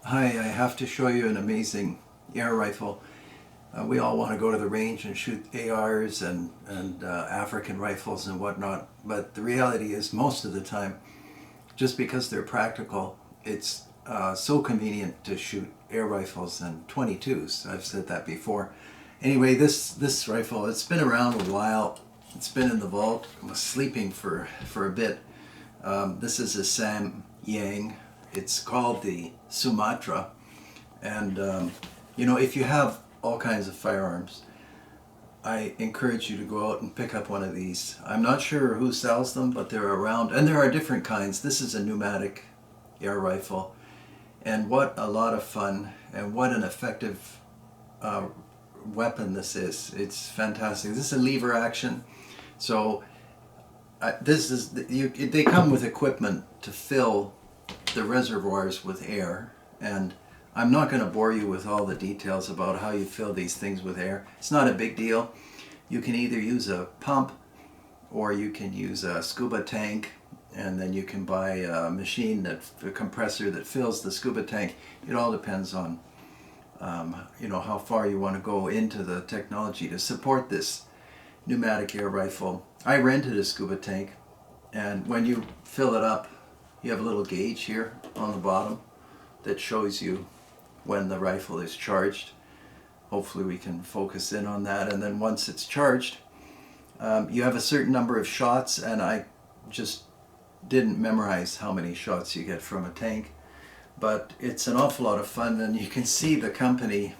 Hi, I have to show you an amazing air rifle. We all want to go to the range and shoot ARs and African rifles and whatnot, but the reality is most of the time, just because they're practical, it's so convenient to shoot air rifles and 22s. I've said that before. Anyway, this rifle, it's been around a while. It's been in the vault. I was sleeping for a bit. This is a Sam Yang. It's called the Sumatra. And, if you have all kinds of firearms, I encourage you to go out and pick up one of these. I'm not sure who sells them, but they're around. And there are different kinds. This is a pneumatic air rifle. And what a lot of fun and what an effective weapon this is. It's fantastic. This is a lever action. So they come with equipment to fill the reservoirs with air, and I'm not going to bore you with all the details about how you fill these things with air. It's not a big deal. You can either use a pump or you can use a scuba tank, and then you can buy a machine, a compressor that fills the scuba tank. It all depends on how far you want to go into the technology to support this pneumatic air rifle. I rented a scuba tank, and when you fill it up, you have a little gauge here on the bottom that shows you when the rifle is charged. Hopefully we can focus in on that. And then once it's charged, you have a certain number of shots, and I just didn't memorize how many shots you get from a tank, but it's an awful lot of fun. And you can see the company,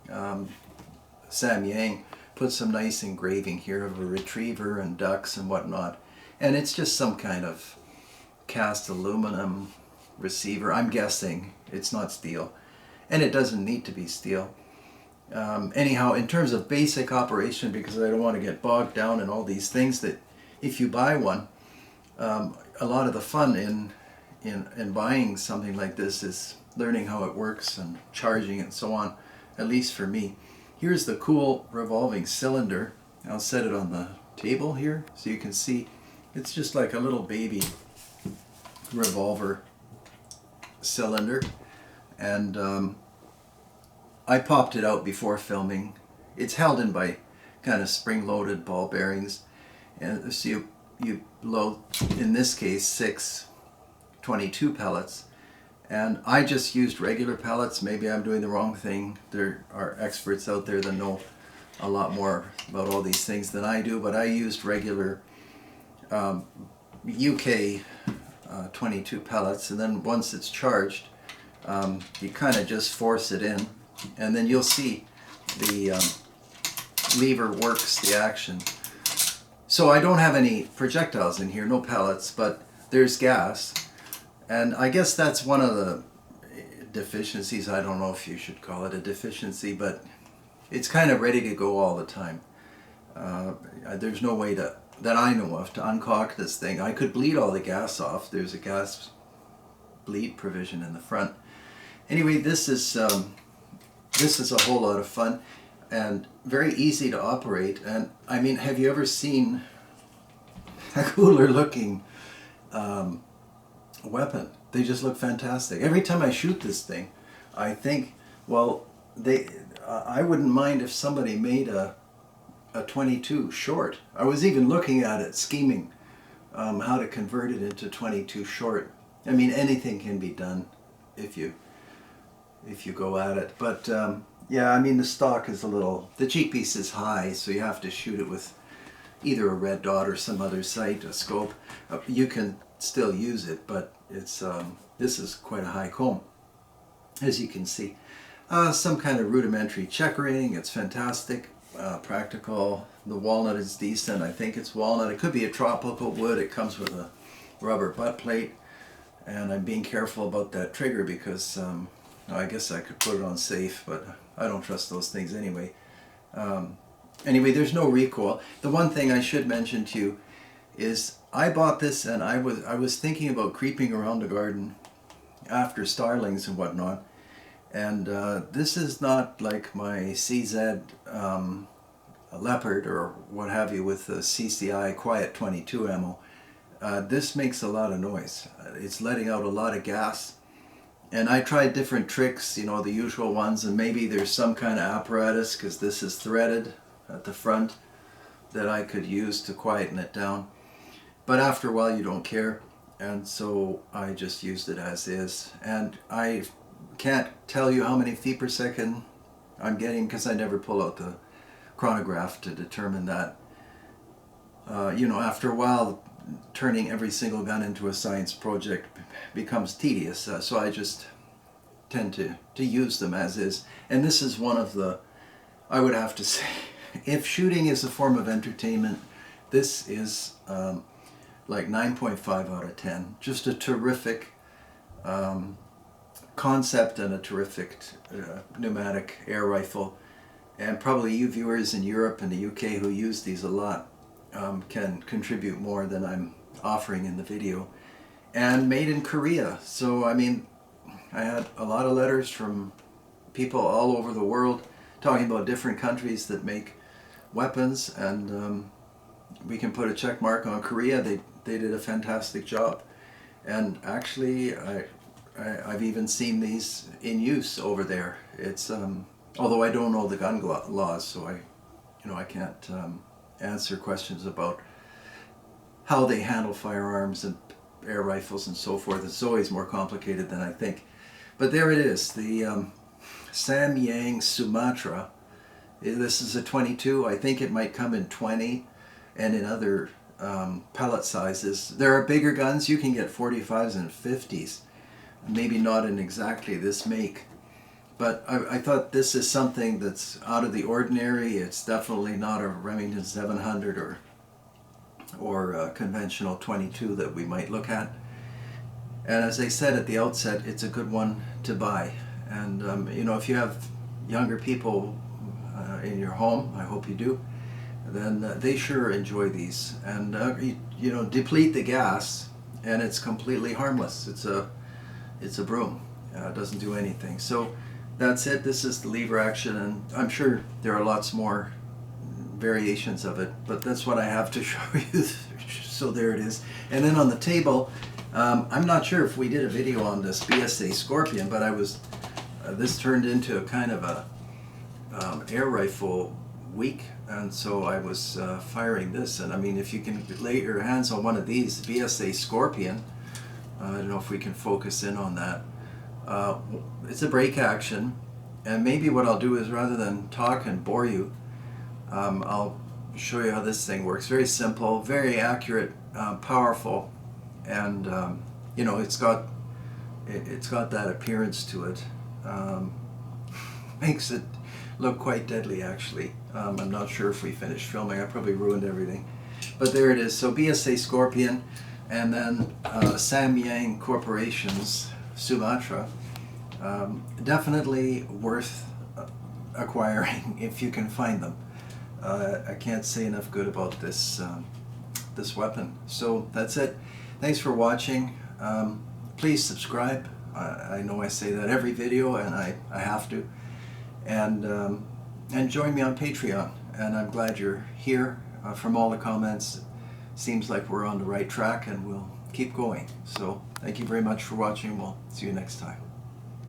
Sam Yang, put some nice engraving here of a retriever and ducks and whatnot, and it's just some kind of cast aluminum receiver. I'm guessing it's not steel, and it doesn't need to be steel. Anyhow, in terms of basic operation, because I don't want to get bogged down in all these things, that if you buy one, a lot of the fun in buying something like this is learning how it works and charging and so on, at least for me. Here's the cool revolving cylinder. I'll set it on the table here so you can see. It's just like a little baby revolver cylinder, and I popped it out before filming. It's held in by kind of spring-loaded ball bearings, and so you load, in this case, 6 22 pellets, and I just used regular pellets. Maybe I'm doing the wrong thing. There are experts out there that know a lot more about all these things than I do, but I used regular UK 22 pellets, and then once it's charged, you kind of just force it in, and then you'll see the lever works the action. So I don't have any projectiles in here, no pellets, but there's gas, and I guess that's one of the deficiencies. I don't know if you should call it a deficiency, but it's kind of ready to go all the time. There's no way that I know of to uncock this thing. I could bleed all the gas off. There's a gas bleed provision in the front. Anyway, this is a whole lot of fun and very easy to operate. And I mean, have you ever seen a cooler looking weapon? They just look fantastic. Every time I shoot this thing, I think, well, I wouldn't mind if somebody made a 22 short. I was even looking at it, scheming how to convert it into 22 short. I mean, anything can be done if you go at it. But yeah, I mean, the stock is the cheek piece is high, so you have to shoot it with either a red dot or some other sight, a scope. You can still use it, but this is quite a high comb, as you can see. Some kind of rudimentary checkering. It's fantastic. Practical. The walnut is decent. I think it's walnut. It could be a tropical wood. It comes with a rubber butt plate, and I'm being careful about that trigger because I guess I could put it on safe, but I don't trust those things anyway. Anyway, there's no recoil. The one thing I should mention to you is I bought this, and I was thinking about creeping around the garden after starlings and whatnot. And this is not like my CZ Leopard or what have you with the CCI Quiet 22 ammo. This makes a lot of noise. It's letting out a lot of gas, And I tried different tricks, you know, the usual ones, and maybe there's some kind of apparatus, because this is threaded at the front, that I could use to quieten it down. But after a while you don't care, and so I just used it as is. And I can't tell you how many feet per second I'm getting, because I never pull out the chronograph to determine that. You know, after a while, turning every single gun into a science project becomes tedious, so I just tend to use them as is. And this is one of the, I would have to say, if shooting is a form of entertainment, this is like 9.5 out of 10. Just a terrific concept and a terrific pneumatic air rifle. And probably you viewers in Europe and the UK who use these a lot can contribute more than I'm offering in the video. And made in Korea. So I mean, I had a lot of letters from people all over the world talking about different countries that make weapons, and we can put a check mark on Korea. They did a fantastic job. And actually I've even seen these in use over there. It's although I don't know the gun laws, so I can't answer questions about how they handle firearms and air rifles and so forth. It's always more complicated than I think. But there it is, the Samyang Sumatra. This is a 22. I think it might come in 20 and in other pellet sizes. There are bigger guns. You can get 45s and 50s. Maybe not in exactly this make. But I thought this is something that's out of the ordinary. It's definitely not a Remington 700 or a conventional 22 that we might look at. And as I said at the outset, it's a good one to buy. And you know, if you have younger people in your home, I hope you do, then they sure enjoy these. And you know, deplete the gas, and it's completely harmless. It's a broom. It doesn't do anything. So that's it. This is the lever action, and I'm sure there are lots more variations of it, but that's what I have to show you. So there it is. And then on the table, I'm not sure if we did a video on this BSA Scorpion, but I was this turned into a kind of a air rifle week, and so I was firing this. And I mean, if you can lay your hands on one of these BSA Scorpion, I don't know if we can focus in on that. It's a break action, and maybe what I'll do is, rather than talk and bore you, I'll show you how this thing works. Very simple, very accurate, powerful, and you know, it's got that appearance to it. Makes it look quite deadly, actually. I'm not sure if we finished filming. I probably ruined everything, but there it is. So BSA Scorpion, and then Samyang Corporation's Sumatra. Definitely worth acquiring if you can find them. I can't say enough good about this this weapon. So that's it. Thanks for watching. Please subscribe. I know I say that every video, and I have to. And join me on Patreon. And I'm glad you're here. From all the comments, seems like we're on the right track, and we'll keep going. So thank you very much for watching. We'll see you next time.